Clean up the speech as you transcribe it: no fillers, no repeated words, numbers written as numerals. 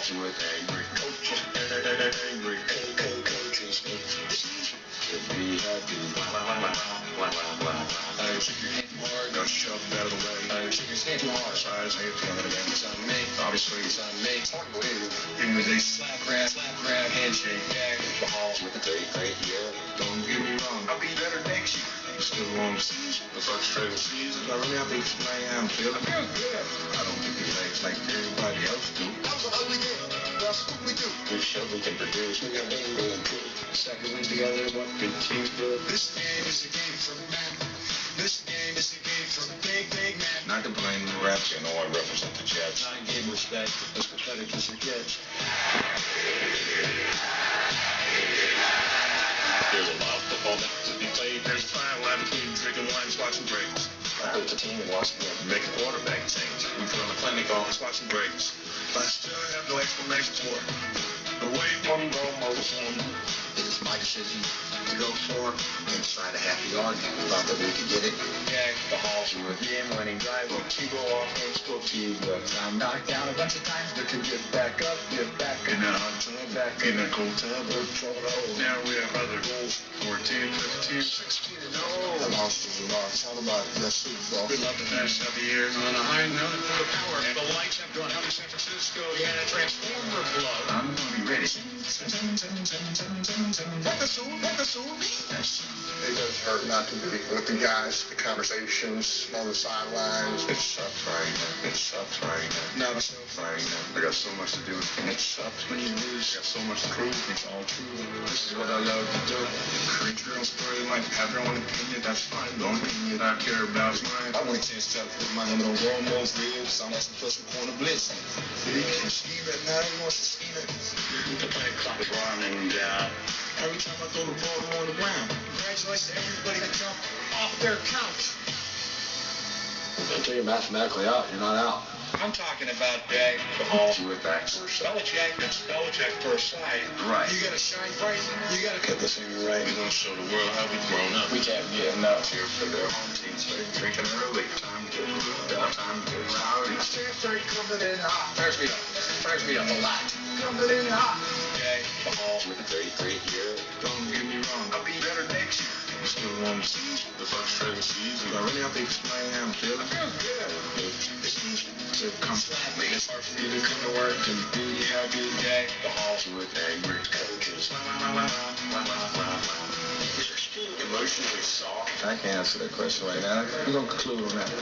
halls with angry coaches. Angry coaches. To be happy. I shake your hand too hard, don't shove it out of the way. I shake your hand too hard, size hate feeling it again. It's on me, obviously it's on me. It's hard to believe. Give me a slap, grab, handshake, gag. The halls with a great year. Don't get me wrong, I'll be better next year. Still on the season, the frustrated season. I really have to explain how I'm feeling. I feel good. I don't get the legs like everybody else do. That was an ugly day. That's what we do. This show we can produce. We got really good. Second win together, what good teams do. This game is a game for man. This game is a game for big man. Not to blame the refs, you know I represent the Jets. I give respect as pathetic as it gets. There's a lot of football that to be played. There's a fine line between drinking wine and watching breaks. I hope the team wants to make a quarterback change. We put on a clinic on watching breaks. But I still have no explanation for it. The way one goal motion. It is my decision to go for it and try to have the argument about that we could get it. Yeah, the halls with the game-winning drive. Will Tebow offense, will Tebow. I'm knocked down a bunch of times, but to get back up, get back in a hot tub, back in a cold tub. Now we have other goals. 14, 15, 16, and oh. The monsters are lost. All about the Super Bowl. We love to finish out the year on a high note and full of power. And the lights have gone out in San Francisco. Yeah, a transformer blow. I'm going to be ready. It does hurt not to be with the guys, the conversations on the sidelines. It sucks right now. It sucks right now. No, it sucks right now. I got so much to do. And it sucks when you lose. I got so much to prove. It's all true. This is what I love to do. Create your own story. Like, have your own opinion. That's fine. The only opinion I care about is mine. I want a chance to put my helmet on Romo's ribs. I'm asking for some corner blitz. He can see that now. He wants to see that. The play clock is running down. Every time I throw the ball on the ground. Congratulations to everybody that jumped off their couch. Until you're mathematically out, you're not out. I'm talking about the halls with backs first. Belichick, it's Belichick first side. Right. You gotta shine bright. You gotta get this thing right. We're gonna show the world how we've grown up. We can't get enough here for their home teams. They're drinking early. Time to get moved up. Time to get rowdy. Started coming in hot. Fires me up a lot. Coming in hot. Okay. The halls with a great year. Don't get me wrong. I'll be better next year. Still on the season, the frustrated season. I really have to explain how I'm feeling. I feel good. It's easy to come flat. It's hard for you to come to work and be happy. Yeah, the halls with angry coaches. Is your student emotionally soft? I can't answer that question right now. We're going to conclude on that.